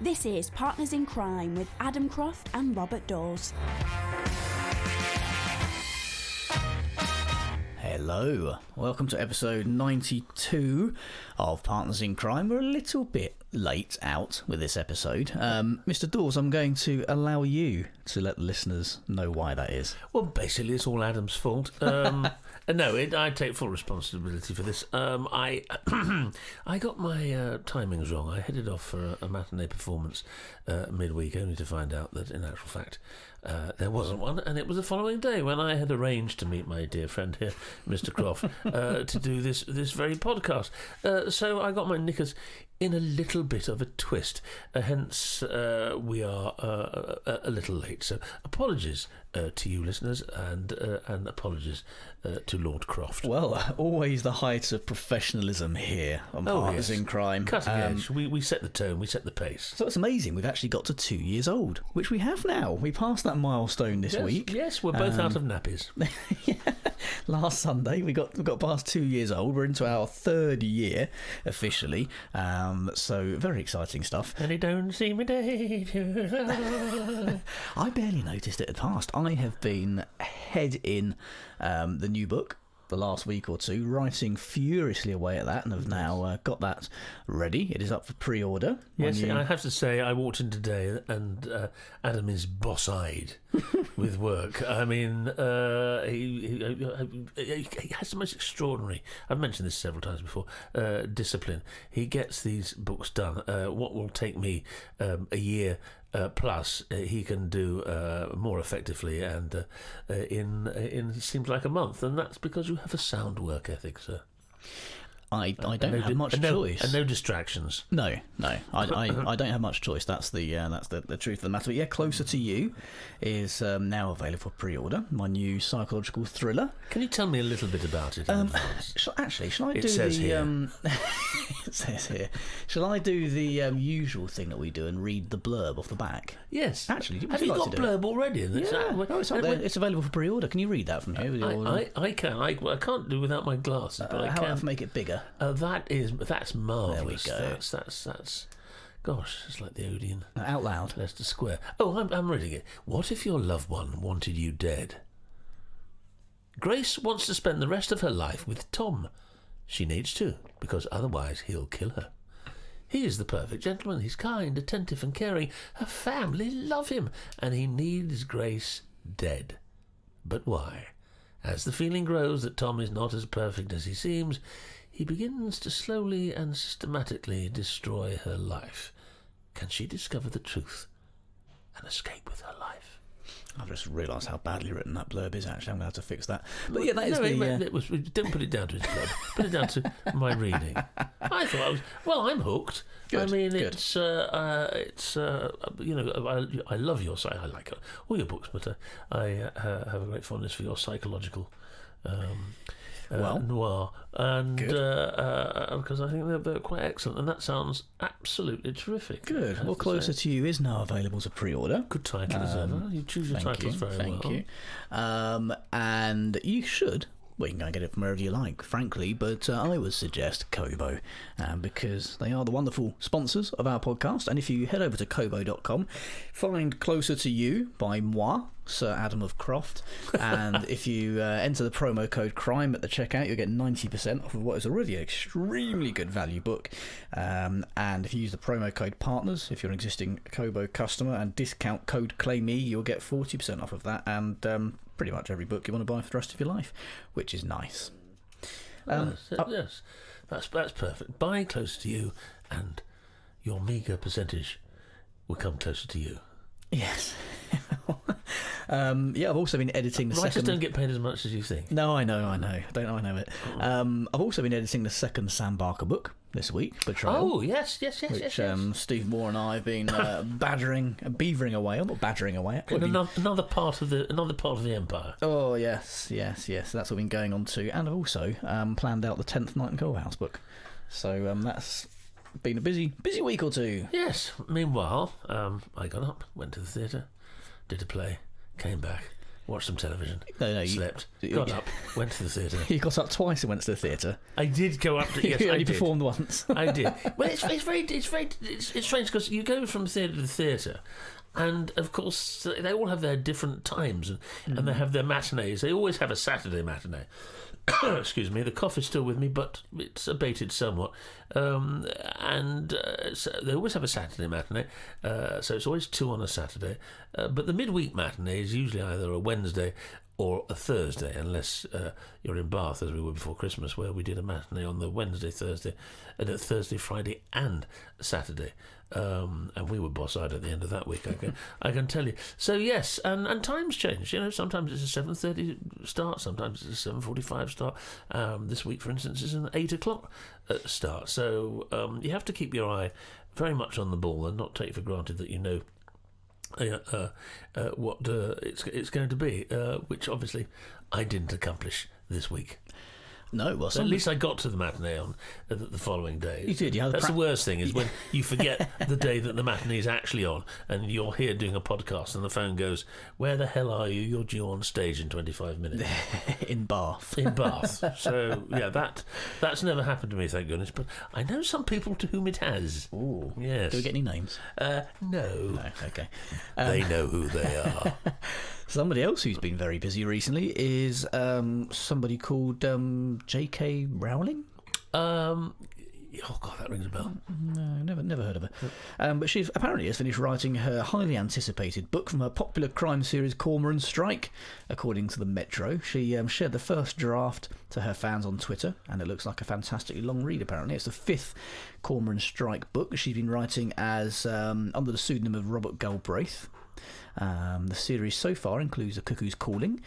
This is Partners in Crime with Adam Croft and Robert Daws. Hello, welcome to episode 92 of Partners in Crime. We're a little bit late out with this episode. Mr. Daws, I'm going to allow you to let the listeners know why that is. Well, basically, it's all Adam's fault. No, I take full responsibility for this. I got my timings wrong. I headed off for a matinee performance midweek, only to find out that, in actual fact, there wasn't one, and it was the following day when I had arranged to meet my dear friend here, Mr. Croft, to do this very podcast. So I got my knickers in a little bit of a twist, hence we are a little late. So apologies to you listeners, and apologies to Lord Croft. Well, always the height of professionalism here on Partners in Crime. Cutting edge. We set the tone, we set the pace. So it's amazing. We've actually got to 2 years old, which we have now. We passed that milestone this week. Yes, we're both out of nappies. Yeah. Last Sunday we got past 2 years old. We're into our third year officially. So very exciting stuff. And it don't seem a day. I barely noticed it had passed. I have been head in the new book the last week or two, writing furiously away at that, and have now got that ready. It is up for pre-order. Yes, I have to say, I walked in today and Adam is boss-eyed with work. I mean, he has the most extraordinary, I've mentioned this several times before, discipline. He gets these books done. What will take me a year plus, he can do more effectively and in seems like a month, and that's because you have a sound work ethic, sir. I don't have much choice, and no distractions. No, I don't have much choice. That's the truth of the matter. But yeah, Closer to You is now available for pre-order. My new psychological thriller. Can you tell me a little bit about it? Shall I it do says the? Here. It says here. Shall I do the usual thing that we do and read the blurb off the back? Yes. Actually, have you got blurb already? Yeah. No, it's up there. It's available for pre-order. Can you read that from here? I can. I can't do without my glasses, but I can. How about make it bigger? That's marvellous. There we go. That's gosh, it's like the Odeon. Out loud. Leicester Square. Oh, I'm reading it. What if your loved one wanted you dead? Grace wants to spend the rest of her life with Tom. She needs to, because otherwise he'll kill her. He is the perfect gentleman. He's kind, attentive and caring. Her family love him, and he needs Grace dead. But why? As the feeling grows that Tom is not as perfect as he seems, he begins to slowly and systematically destroy her life. Can she discover the truth and escape with her life? I've just realised how badly written that blurb is, actually. I'm going to have to fix that. But yeah, that is don't put it down to his blurb. Put it down to my reading. I thought I'm hooked. Good, I mean, good. it's I love your site. I like all your books, but I have a great fondness for your psychological noir, and because I think they're quite excellent, and that sounds absolutely terrific. Good. Well, Closer to You is now available to pre-order. Good title as ever. You choose your titles very well. Thank you. And you should. Well, you can go and get it from wherever you like, frankly, but I would suggest Kobo, because they are the wonderful sponsors of our podcast. And if you head over to kobo.com, find Closer to You by moi, Sir Adam of Croft, and if you enter the promo code CRIME at the checkout, you'll get 90% off of what is already an extremely good value book. And if you use the promo code PARTNERS, if you're an existing Kobo customer, and discount code CLAIME, you'll get 40% off of that, and pretty much every book you want to buy for the rest of your life, which is nice. Yes, that's perfect. Buy Closer to You, and your meagre percentage will come closer to you. Yes. I've also been editing the Writers don't get paid as much as you think. No, I know. I know it. I've also been editing the second Sam Barker book this week, Betrayal. Oh, yes. Which Steve Moore and I have been beavering away. I'm not badgering away. Another part of the empire. Oh, yes. That's what we've been going on to. And I've also planned out the 10th Night and Coalhouse book. So that's been a busy week or two. Yes. Meanwhile, I got up, went to the theatre, did a play, came back, watched some television, No, slept, got up, went to the theatre. You got up twice and went to the theatre. I did go up to... Yes, You I only did. performed once. I did. Well, it's strange because you go from theatre to theatre, and of course they all have their different times, and they have their matinees. They always have a Saturday matinee. Excuse me, the cough is still with me, but it's abated somewhat. So they always have a Saturday matinee, so it's always 2 on a Saturday. But the midweek matinee is usually either a Wednesday or a Thursday, unless you're in Bath, as we were before Christmas, where we did a matinee on the Wednesday, Thursday, Friday and Saturday. And we were boss-eyed at the end of that week, I can tell you. So yes, and times change. Sometimes it's a 7:30 start, sometimes it's a 7:45 start. This week, for instance, is an 8 o'clock start. So you have to keep your eye very much on the ball and not take for granted that you know what it's going to be, which obviously I didn't accomplish this week. No, well, So at least I got to the matinee on the following day. You did, yeah. That's the worst thing, is when you forget the day that the matinee is actually on, and you're here doing a podcast, and the phone goes, "Where the hell are you? You're due on stage in 25 minutes." in Bath. In Bath. So yeah, that's never happened to me, thank goodness. But I know some people to whom it has. Ooh. Yes. Do we get any names? No. No, okay. They know who they are. Somebody else who's been very busy recently is somebody called J.K. Rowling. Oh God, that rings a bell. No, never heard of her. But she apparently has finished writing her highly anticipated book from her popular crime series Cormoran Strike, according to the Metro. She shared the first draft to her fans on Twitter, and it looks like a fantastically long read, apparently. It's the 5th Cormoran Strike book she's been writing as under the pseudonym of Robert Galbraith. The series so far includes The Cuckoo's Calling,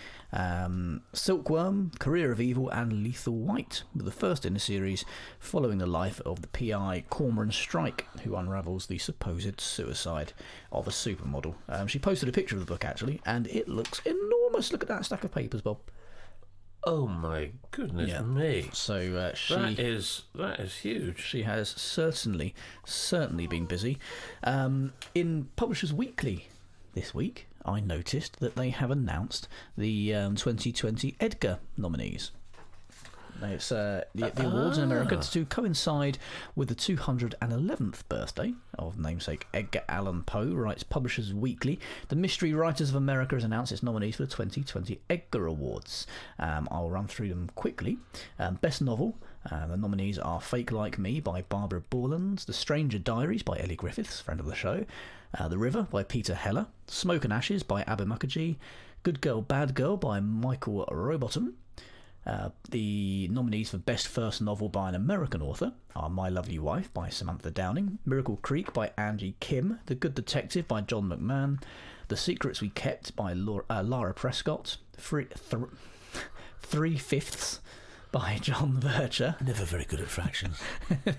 Silkworm, Career of Evil and Lethal White, with the first in the series following the life of the PI Cormoran Strike, who unravels the supposed suicide of a supermodel. She posted a picture of the book, actually, and it looks enormous. Look at that stack of papers, Bob. Oh my goodness me! So that is huge. She has certainly been busy. In Publishers Weekly this week, I noticed that they have announced the 2020 Edgar nominees. Now, it's the awards in America to coincide with the 211th birthday of namesake Edgar Allan Poe, writes Publishers Weekly. The Mystery Writers of America has announced its nominees for the 2020 Edgar Awards. I'll run through them quickly. Best Novel. The nominees are Fake Like Me by Barbara Borlands, The Stranger Diaries by Ellie Griffiths, friend of the show, The River by Peter Heller, Smoke and Ashes by Abba Mukherjee, Good Girl, Bad Girl by Michael Robotham. The nominees for Best First Novel by an American author are My Lovely Wife by Samantha Downing, Miracle Creek by Angie Kim, The Good Detective by John McMahon, The Secrets We Kept by Lara Prescott, Three Fifths by John Vercher. Never very good at fractions.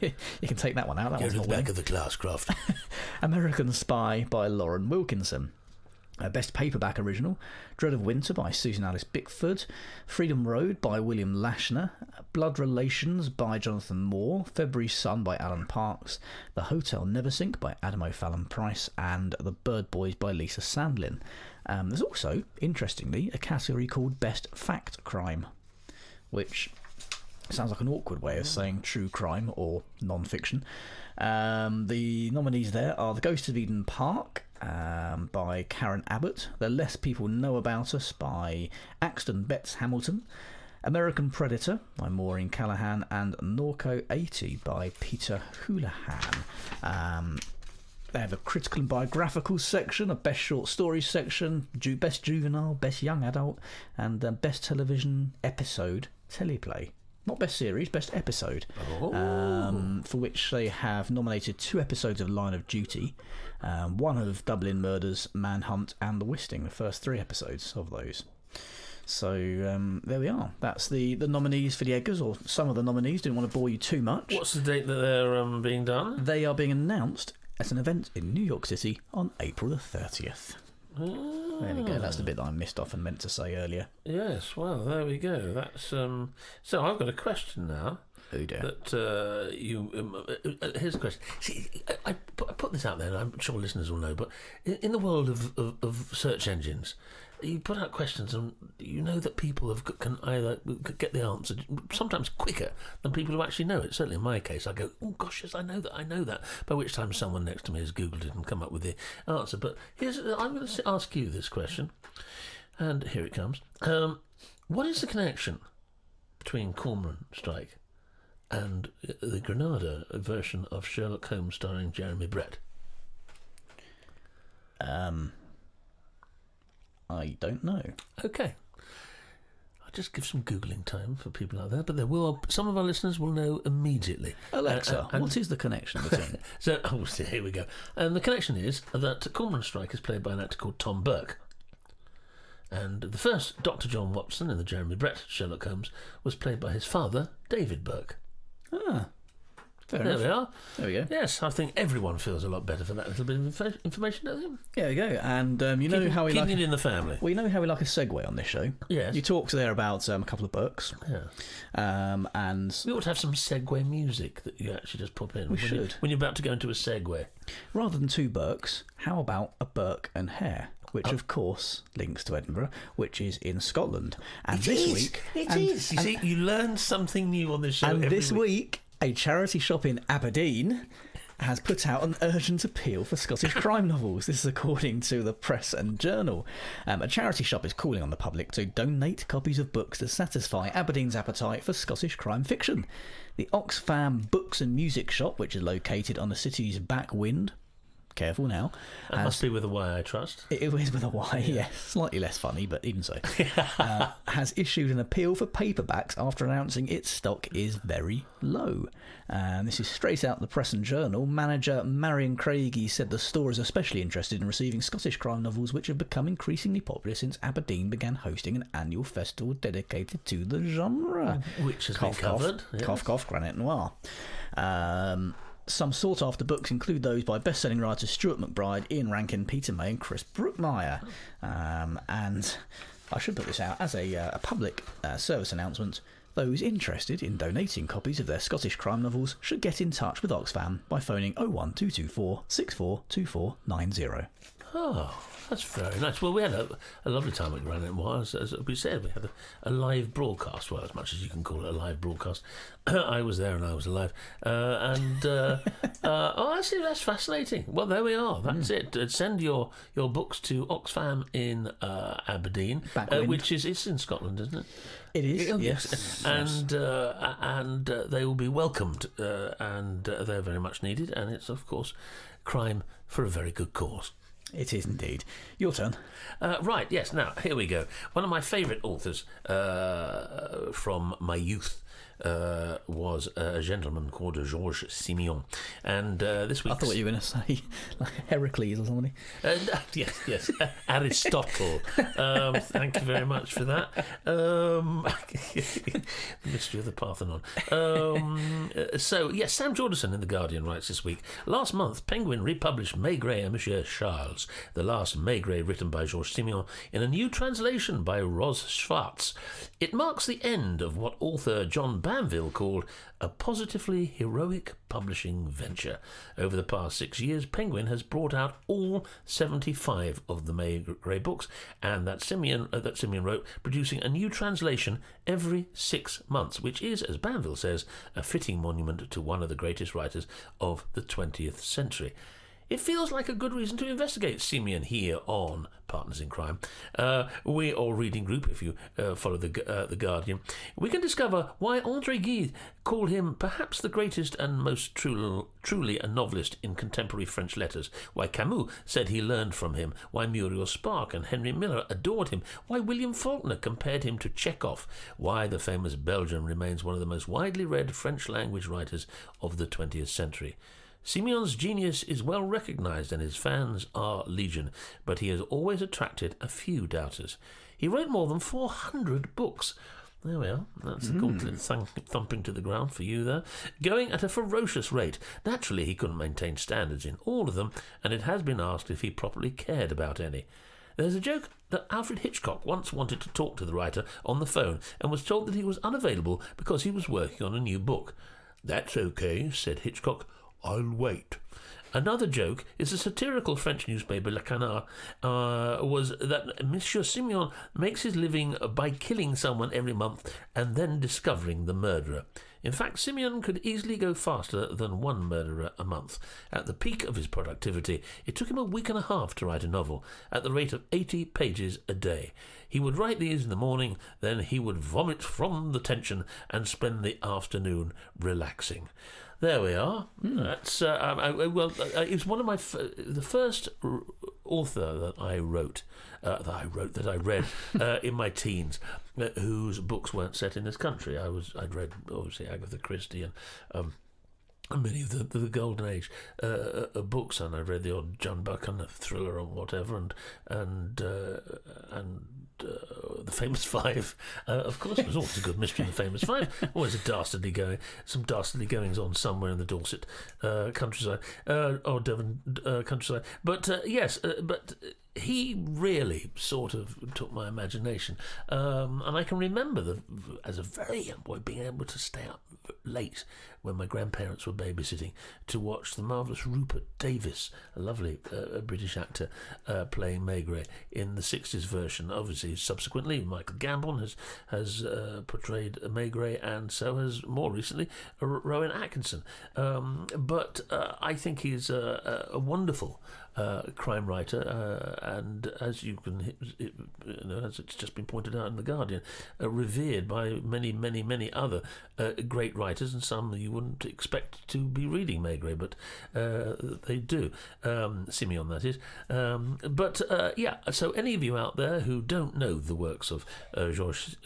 You can take that one out. That Go one's to not the back winning. of the class, Croft. American Spy by Lauren Wilkinson. Best Paperback Original, Dread of Winter by Susan Alice Bickford, Freedom Road by William Lashner, Blood Relations by Jonathan Moore, February Sun by Alan Parks, The Hotel Neversink by Adam O'Fallon Price, and The Bird Boys by Lisa Sandlin. There's also, interestingly, a category called Best Fact Crime, which sounds like an awkward way of saying true crime or non-fiction. The nominees there are The Ghost of Eden Park by Karen Abbott, The Less People Know About Us by Axton Betts Hamilton, American Predator by Maureen Callahan, and Norco 80 by Peter Houlihan. They have a critical and biographical section, a best short stories section, best juvenile, best young adult, and best television episode teleplay. Not best series, best episode. For which they have nominated 2 episodes of Line of Duty, 1 of Dublin Murders, Manhunt, and The Wisting, the first 3 episodes of those. So there we are. That's the nominees for the Edgars, or some of the nominees. Didn't want to bore you too much. What's the date that they're being done? They are being announced at an event in New York City on April the 30th. There we go. That's the bit that I missed off and meant to say earlier. Yes, well, there we go. That's so I've got a question now. Oh dear. That here's a question. See, I put this out there, and I'm sure listeners will know, but in the world of search engines, you put out questions and you know that people can either get the answer sometimes quicker than people who actually know it. Certainly in my case, I go, oh gosh, yes, I know that, by which time someone next to me has Googled it and come up with the answer. But I'm going to ask you this question, and here it comes. What is the connection between Cormoran Strike and the Granada version of Sherlock Holmes starring Jeremy Brett? I don't know. Okay. I'll just give some Googling time for people out there, but some of our listeners will know immediately. Alexa, what is the connection between? Here we go. And the connection is that Cormoran Strike is played by an actor called Tom Burke. And the first Dr. John Watson in the Jeremy Brett Sherlock Holmes was played by his father, David Burke. Ah, fair there enough. we are. There we go. Yes, I think everyone feels a lot better for that little bit of information, don't they? There we go. And you know how we keeping like it in the family. We know how we like a segue on this show. Yes. You talked there about a couple of books. Yeah. And we ought to have some segue music that you actually just pop in. We should. When you're about to go into a segue. Rather than two Burkes, how about a Burke and Hare? Which, of course, links to Edinburgh, which is in Scotland. And this week... It is. You see, you learn something new on this show and every this week, a charity shop in Aberdeen has put out an urgent appeal for Scottish crime novels. This is according to the Press and Journal. A charity shop is calling on the public to donate copies of books to satisfy Aberdeen's appetite for Scottish crime fiction. The Oxfam Books and Music Shop, which is located on the city's backwind... Careful now. That must be with a Y, I trust. It is with a Y, yes. Slightly less funny, but even so. Has issued an appeal for paperbacks after announcing its stock is very low. This is straight out the Press and Journal. Manager Marion Craigie said the store is especially interested in receiving Scottish crime novels, which have become increasingly popular since Aberdeen began hosting an annual festival dedicated to the genre. Which has been covered. Yes. Cough, cough, Granite Noir. Some sought-after books include those by best-selling writers Stuart McBride, Ian Rankin, Peter May and Chris Brookmeyer. And I should put this out as a public service announcement. Those interested in donating copies of their Scottish crime novels should get in touch with Oxfam by phoning 01224 642490. Oh, that's very nice. Well, we had a lovely time at Granite Noir. As we said, we had a live broadcast. Well, as much as you can call it a live broadcast. I was there and I was alive. That's fascinating. Well, there we are. That's it. Send your books to Oxfam in Aberdeen, which it's in Scotland, isn't it? It is, yes. And they will be welcomed, and they're very much needed. And it's, of course, crime for a very good cause. It is indeed. Your turn. Right, yes. Now, here we go. One of my favourite authors from my youth was a gentleman called Georges Simenon. And this week... I thought you were going to say like Heracles or something. Yes. Aristotle. Thank you very much for that. The mystery of the Parthenon. Sam Jordanson in The Guardian writes this week, last month, Penguin republished Maigret and Monsieur Charles, the last Maigret written by Georges Simenon, in a new translation by Ros Schwartz. It marks the end of what author John Banville called a positively heroic publishing venture. Over the past 6 years, Penguin has brought out all 75 of the Maigret books, and that Simeon wrote, producing a new translation every 6 months, which is, as Banville says, a fitting monument to one of the greatest writers of the 20th century. It feels like a good reason to investigate Simeon here on Partners in Crime. We, or Reading Group, if you follow the Guardian, we can discover why André Gide called him perhaps the greatest and most truly a novelist in contemporary French letters, why Camus said he learned from him, why Muriel Spark and Henry Miller adored him, why William Faulkner compared him to Chekhov, why the famous Belgian remains one of the most widely read French-language writers of the 20th century. Simeon's genius is well recognised and his fans are legion, but he has always attracted a few doubters. He wrote more than 400 books. There we are. That's the gauntlet thumping to the ground for you there. Going at a ferocious rate. Naturally, he couldn't maintain standards in all of them, and it has been asked if he properly cared about any. There's a joke that Alfred Hitchcock once wanted to talk to the writer on the phone and was told that he was unavailable because he was working on a new book. "That's okay," said Hitchcock. "I'll wait." Another joke is the satirical French newspaper Le Canard was that Monsieur Simenon makes his living by killing someone every month and then discovering the murderer. In fact, Simenon could easily go faster than one murderer a month. At the peak of his productivity, it took him a week and a half to write a novel, at the rate of 80 pages a day. He would write these in the morning, then he would vomit from the tension and spend the afternoon relaxing. There we are. That's it was one of my the first author that I read in my teens, whose books weren't set in this country. I'd read obviously Agatha Christie and many of the Golden Age books, and I read the odd John Buchan thriller or whatever, and the Famous Five. Of course, there's always a good mystery in the Famous Five. Always some dastardly goings on somewhere in the Dorset countryside or Devon countryside. But but he really sort of took my imagination, and I can remember as a very young boy being able to stay up late when my grandparents were babysitting to watch the marvellous Rupert Davis, a lovely British actor, playing Maigret in the 60s version. Obviously, subsequently, Michael Gambon has portrayed Maigret, and so has, more recently, Rowan Atkinson. But I think he's a wonderful crime writer, and as you can, as it's just been pointed out in The Guardian, revered by many, many, many other great writers, and some you wouldn't expect to be reading Maigret, but they do. Simenon, that is. So any of you out there who don't know the works of Georges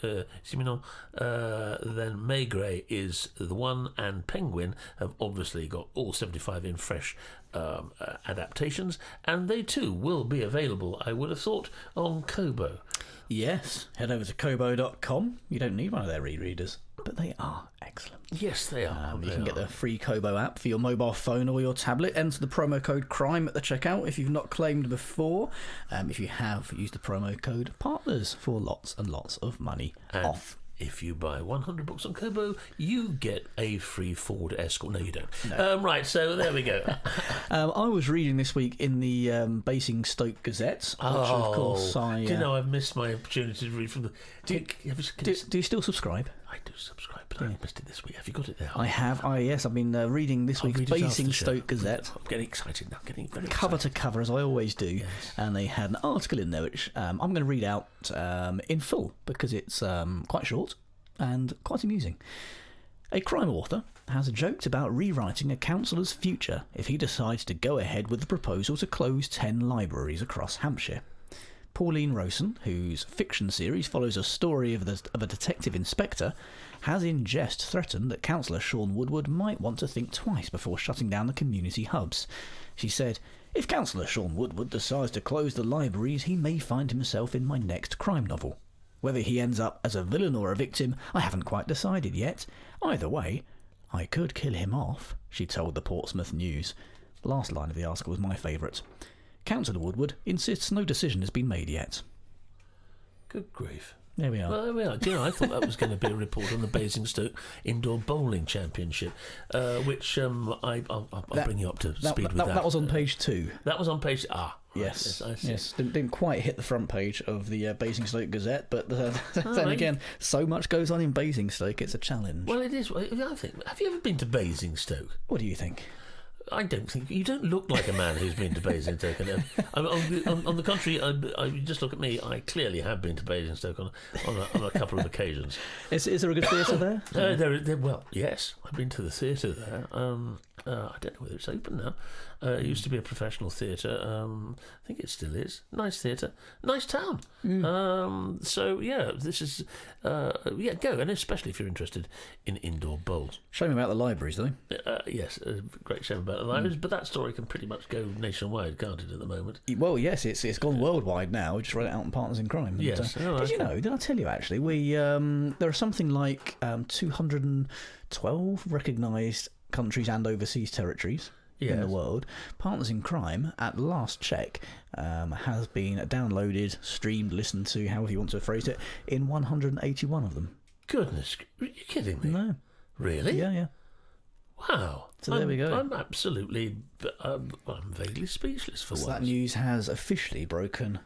Simenon, then Maigret is the one, and Penguin have obviously got all 75 in fresh adaptations, and they too will be available, I would have thought, on Kobo. Yes, head over to kobo.com. You don't need one of their rereaders, but they are excellent. Yes, they are. You can get the free Kobo app for your mobile phone or your tablet. Enter the promo code CRIME at the checkout if you've not claimed before. If you have, use the promo code PARTNERS for lots and lots of money off. If you buy 100 books on Kobo, you get a free Ford Escort. No, you don't. No. Right, so there we go. I was reading this week in the Basingstoke Gazette, which of course do you know I've missed my opportunity to read from the... Do you still subscribe? I do subscribe, but I missed it this week. Have you got it there? I have. Yes, I've been reading this week's Basingstoke Gazette. I'm getting excited now. Getting very cover excited. to cover, as I always do. Yes. And they had an article in there which I'm going to read out in full because it's quite short and quite amusing. A crime author has joked about rewriting a councillor's future if he decides to go ahead with the proposal to close 10 libraries across Hampshire. Pauline Rosen, whose fiction series follows a story of a detective inspector, has in jest threatened that Councillor Sean Woodward might want to think twice before shutting down the community hubs. She said, "If Councillor Sean Woodward decides to close the libraries, he may find himself in my next crime novel. Whether he ends up as a villain or a victim, I haven't quite decided yet. Either way, I could kill him off," she told the Portsmouth News. The last line of the article was my favourite. Councillor Woodward insists no decision has been made yet. Good grief. There we are. Well, there we are. Do you know, I thought that was going to be a report on the Basingstoke Indoor Bowling Championship, which I'll bring you up to speed with that. That was on page 2. That was on page... Yes, right, yes. Didn't quite hit the front page of the Basingstoke Gazette, but then again, so much goes on in Basingstoke, it's a challenge. Well, it is. I think. Have you ever been to Basingstoke? What do you think? I don't think you don't look like a man who's been to Basingstoke. On the contrary, you just look at me. I clearly have been to Basingstoke on a couple of occasions. Is there a good theatre there? Well, yes, I've been to the theatre there. I don't know whether it's open now. It used to be a professional theatre. I think it still is. Nice theatre, nice town. So yeah, this is go, and especially if you're interested in indoor bowls. Shame about the libraries, though. Yes, a great shame about the libraries, but that story can pretty much go nationwide, can't it, at the moment? Well, yes, it's gone worldwide now. We just read it out in Partners in Crime. Yes. Did you know? Did I tell you actually? We there are something like 212 recognised countries and overseas territories in the world. Partners in Crime, at last check, has been downloaded, streamed, listened to, however you want to phrase it, in 181 of them. Goodness, are you kidding me? No. Really? Yeah. Wow. So there we go. I'm absolutely, I'm vaguely speechless for So once. that news has officially broken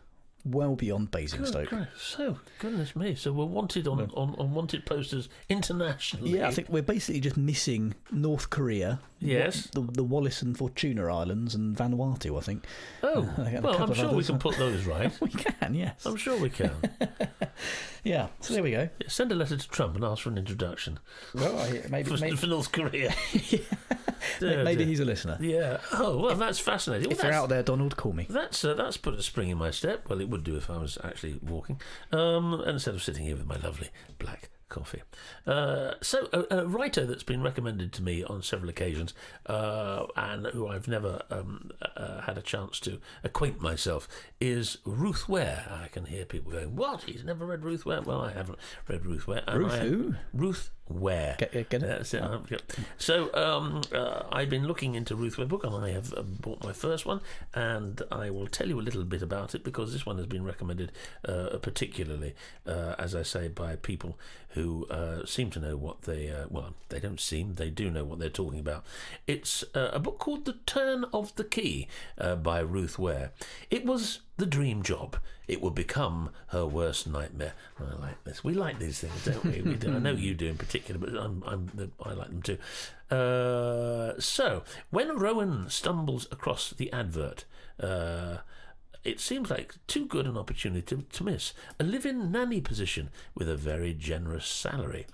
well beyond Basingstoke. So, goodness me. So we're wanted on wanted posters internationally. Yeah, I think we're basically just missing North Korea. Yes. The Wallis and Fortuna Islands and Vanuatu, I think. Oh, well, I'm sure we can put. put those right. We can, yes. I'm sure we can. Yeah, so there we go. Send a letter to Trump and ask for an introduction. Well, maybe For North Korea. maybe he's a listener. Yeah. Oh, well, that's fascinating. If you're out there, Donald, call me. That's put a spring in my step. Well, it would do if I was actually walking, instead of sitting here with my lovely black coffee. So a writer that's been recommended to me on several occasions, and who I've never had a chance to acquaint myself, is Ruth Ware. I can hear people going, "What? He's never read Ruth Ware?" Well, I haven't read Ruth Ware. Who? Ruth Ware. Get it? That's it. So I've been looking into Ruth Ware book, and I have bought my first one, and I will tell you a little bit about it because this one has been recommended particularly, as I say, by people who seem to know what they don't seem, they do know what they're talking about. It's a book called The Turn of the Key by Ruth Ware. It was the dream job. It would become her worst nightmare. I like this. We like these things, don't we? We do. I know you do in particular, but I like them too. So, when Rowan stumbles across the advert, it seems like too good an opportunity to miss. A live-in nanny position with a very generous salary.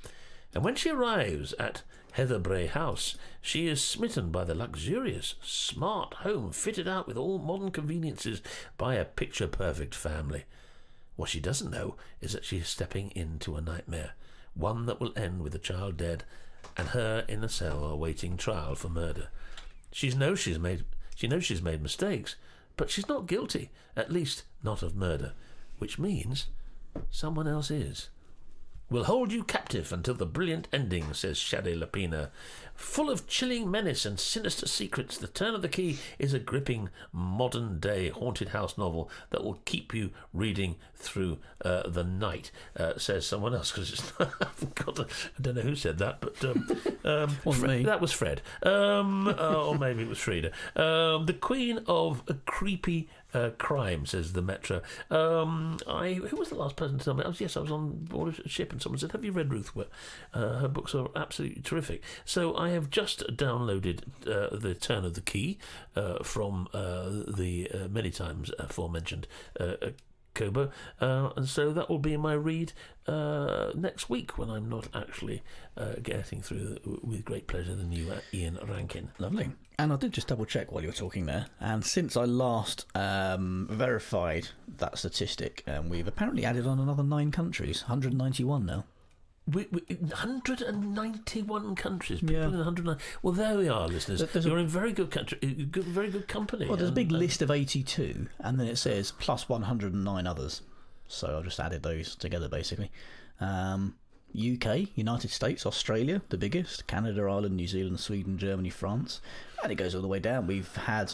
And when she arrives at Heatherbray House, she is smitten by the luxurious, smart home fitted out with all modern conveniences by a picture-perfect family. What she doesn't know is that she is stepping into a nightmare, one that will end with the child dead and her in a cell awaiting trial for murder. She knows she's made mistakes, but she's not guilty, at least not of murder, which means someone else is. We'll hold you captive until the brilliant ending, says Shade Lapina. Full of chilling menace and sinister secrets, The Turn of the Key is a gripping, modern-day haunted house novel that will keep you reading through the night, says someone else, because I don't know who said that, but Wasn't me. That was Fred. Or maybe it was Frida. The Queen of Creepy Crime, says the Metro. Who was the last person to tell me? I was on board a ship and someone said, have you read Ruth Ware? Her books are absolutely terrific. So I have just downloaded The Turn of the Key from the many times aforementioned Kobo, and so that will be my read next week when I'm not actually getting through with great pleasure the new Ian Rankin. Lovely. And I did just double check while you were talking there, and since I last verified that statistic, we've apparently added on another 9 countries, 191 now. We 191 countries. People Yeah. in 109. Well, there we are, listeners. You're in very good country, very good company. Well, there's a big list of 82, and then it says plus 109 others. So I've just added those together, basically. UK, United States, Australia, the biggest, Canada, Ireland, New Zealand, Sweden, Germany, France, and it goes all the way down. We've had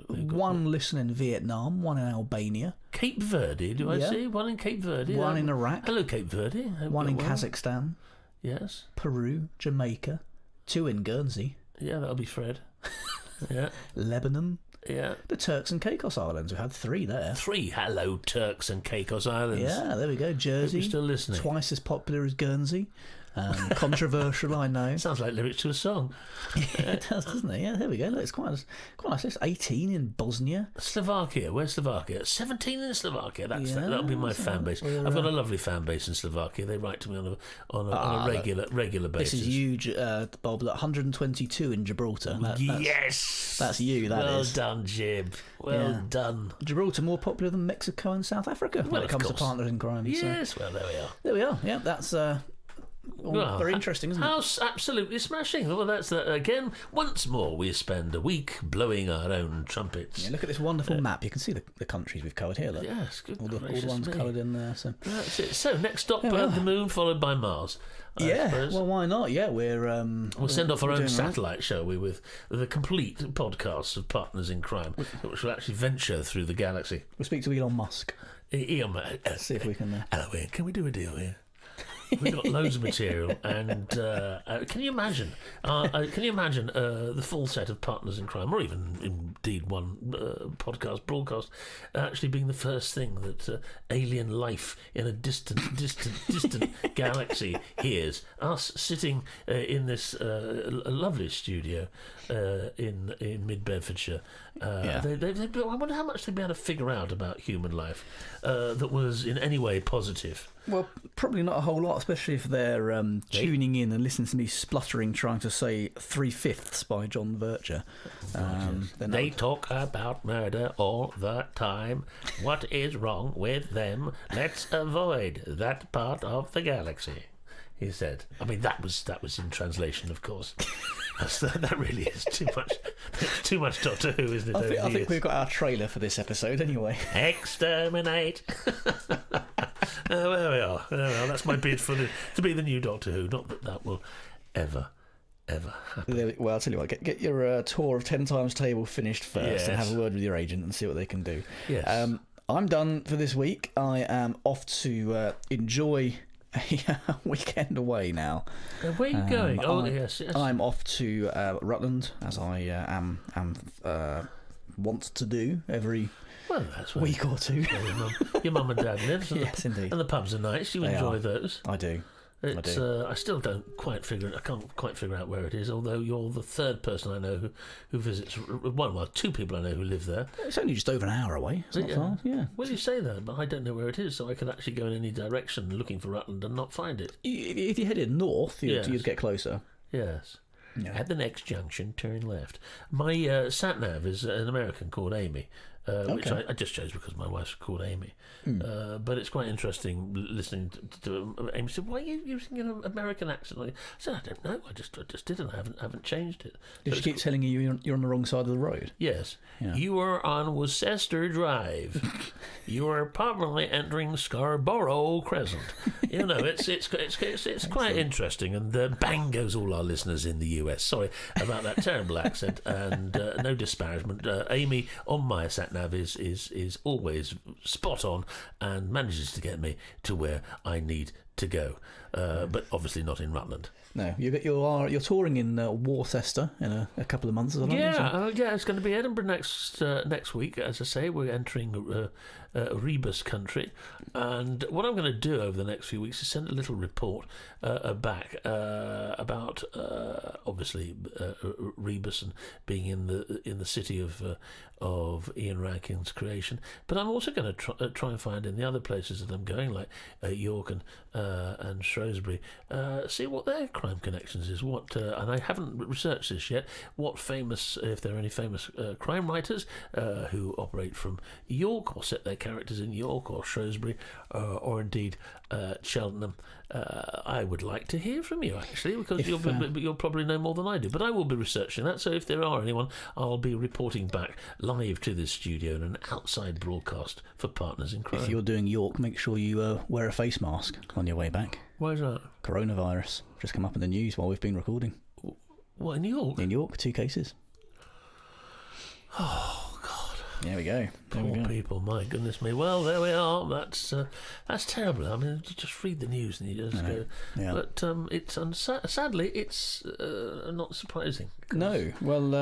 one listener in Vietnam, one in Albania, Cape Verde, do I Yeah. see? One in Cape Verde. one in Iraq, Hello, Cape Verde. Hope one in you're well. Kazakhstan, Yes. Peru, Jamaica, 2 in Guernsey, Yeah, that'll be Fred. Yeah. Lebanon, Yeah. the Turks and Caicos Islands. We've had 3 there. 3 hello Turks and Caicos Islands. Yeah, there we go. Jersey, Hope you're still listening. twice as popular as Guernsey. Controversial, I know. Sounds like lyrics to a song. It does, doesn't it? Yeah, there we go. Look, it's quite nice. It's 18 in Bosnia. Slovakia. Where's Slovakia? 17 in Slovakia. That'll be my so fan base. I've got a lovely fan base in Slovakia. They write to me on a regular basis. This is huge, Bob. Look, 122 in Gibraltar. Yes. That's you. Well done, Jib. Well done. Gibraltar more popular than Mexico and South Africa when it comes to partners in crime. Yes. Well, there we are. There we are. Yeah, that's very interesting, isn't it? How absolutely smashing. Well, that's again. Once more, we spend a week blowing our own trumpets. Yeah, look at this wonderful map. You can see the countries we've covered here. Look. Yes, good all the gracious ones me. coloured in there. So. That's it. So next stop, the moon, followed by Mars. I suppose. Well, why not? Yeah, We'll send off our own doing all right. satellite, shall we, with the complete podcast of Partners in Crime, which will actually venture through the galaxy. We'll speak to Elon Musk. Ian, See if we can. hello, Ian. Can we do a deal here? We've got loads of material, and can you imagine? The full set of Partners in Crime, or even indeed one broadcast, actually being the first thing that alien life in a distant galaxy hears? Us sitting in this lovely studio in mid Bedfordshire. I wonder how much they'd be able to figure out about human life that was in any way positive. Well, probably not a whole lot, especially if they're tuning in and listening to me spluttering trying to say 3/5 by John Virtue. They talk about murder all the time. What is wrong with them? Let's avoid that part of the galaxy, he said. I mean, that was in translation, of course. That really is too much Doctor Who, isn't it? I think we've got our trailer for this episode anyway. Exterminate. There we are. That's my bid to be the new Doctor Who. Not that will ever happen. Well, I'll tell you what. Get your tour of 10 Times Table finished first, and have a word with your agent and see what they can do. Yes. I'm done for this week. I am off to enjoy a weekend away now. Where are you going? Yes. I'm off to Rutland, as I am want to do every week or two. Your mum and dad live. Yes, indeed. And the pubs are nice. You enjoy those. I do. I still don't quite figure. I can't quite figure out where it is. Although you're the third person I know who visits. Two people I know who live there. It's only just over an hour away. It's not far. Yeah. Well, you say that, but I don't know where it is, so I could actually go in any direction looking for Rutland and not find it. If you headed north, you'd get closer. Yes. Yeah. At the next junction, turn left. My sat nav is an American called Amy. Which I just chose because my wife's called Amy. But it's quite interesting listening to Amy said, "Why are you using an American accent?" I said, "I don't know. I just did, and I haven't changed it." Did she keep telling you you're on the wrong side of the road? Yes. Yeah. You are on Worcester Drive. You are probably entering Scarborough Crescent. It's quite interesting. And bang goes all our listeners in the US. Sorry about that terrible accent, and no disparagement. Amy on my sat nav is always spot on and manages to get me to where I need to go, but obviously not in Rutland. No, you're touring in Worcester in a couple of months. It's going to be Edinburgh next week. As I say, we're entering Rebus country, and what I'm going to do over the next few weeks is send a little report back about obviously Rebus and being in the city of Ian Rankin's creation. But I'm also going to try and find in the other places that I'm going, like York and Shrewsbury, see what their crime connections is. And I haven't researched this yet. If there are any famous crime writers who operate from York or set their characters in York or Shrewsbury or indeed Cheltenham. I would like to hear from you, actually, because you'll probably know more than I do. But I will be researching that, so if there are anyone, I'll be reporting back live to this studio in an outside broadcast for Partners in Crime. If you're doing York, make sure you wear a face mask on your way back. Why is that? Coronavirus. Just come up in the news while we've been recording. What, in York? In York, 2 cases. Oh, God. There we go. Poor people, my goodness me. Well, there we are. That's terrible. I mean, you just read the news and you just go. Yeah. But sadly, it's not surprising. No. Well,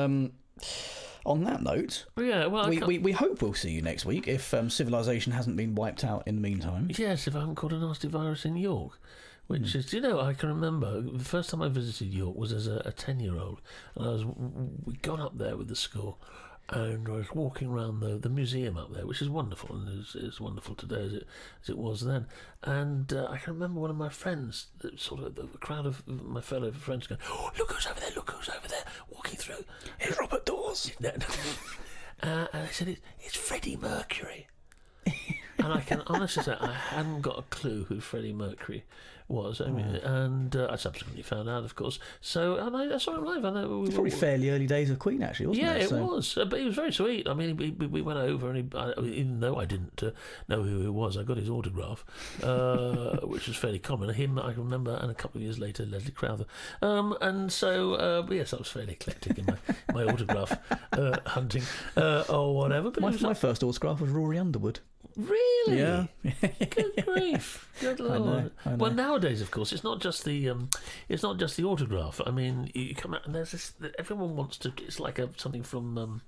on that note, we hope we'll see you next week if civilization hasn't been wiped out in the meantime. Yes, if I haven't caught a nasty virus in York. Which is, I can remember the first time I visited York was as a 10-year-old, and we'd gone up there with the school. And I was walking around the museum up there, which is wonderful, and it's wonderful today as it was then. And I can remember one of my friends, sort of the crowd of my fellow friends, going, "Oh, look who's over there, walking through. It's Robert Daws." And I said, it's Freddie Mercury. And I can honestly say I hadn't got a clue who Freddie Mercury was. I mean, and I subsequently found out, of course. So, and I saw him live. It was probably fairly early days of Queen, actually, wasn't it? Yeah, it was. But he was very sweet. I mean, we went over, and even though I didn't know who he was, I got his autograph, which was fairly common. Him, I remember, and a couple of years later, Leslie Crowther. And so, yes, I was fairly eclectic in my autograph hunting or whatever. But my first autograph was Rory Underwood. Really? Yeah. Good grief. Good Lord. I know. Well, nowadays, of course, it's not just the autograph. I mean, you come out and there's this. Everyone wants to. It's like something from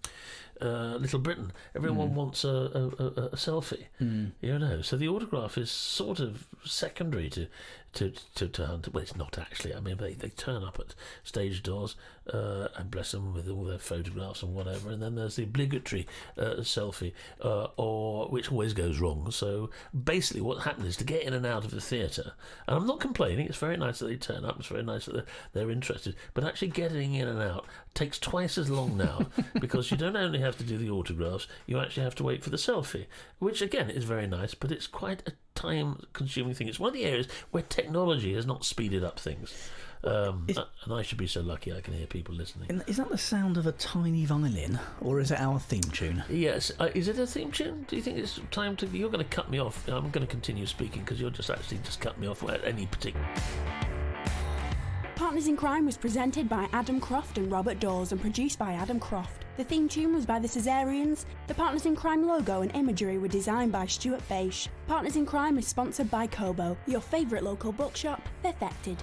Little Britain. Everyone wants a selfie. You know, so the autograph is sort of secondary to hunt. Well, it's not actually. I mean, they turn up at stage doors and bless them with all their photographs and whatever, and then there's the obligatory selfie, or which always goes wrong. So basically, what happens is to get in and out of the theatre. And I'm not complaining. It's very nice that they turn up. It's very nice that they're interested. But actually getting in and out takes twice as long now because you don't only have to do the autographs, you actually have to wait for the selfie, which again is very nice, but it's quite a time-consuming thing. It's one of the areas where technology has not speeded up things. And I should be so lucky I can hear people listening. Is that the sound of a tiny violin, or is it our theme tune? Yes. Is it a theme tune? Do you think it's time to... You're going to cut me off. I'm going to continue speaking because you're just cut me off at any particular... Partners in Crime was presented by Adam Croft and Robert Daws and produced by Adam Croft. The theme tune was by the Caesareans. The Partners in Crime logo and imagery were designed by Stuart Beisch. Partners in Crime is sponsored by Kobo, your favourite local bookshop, perfected.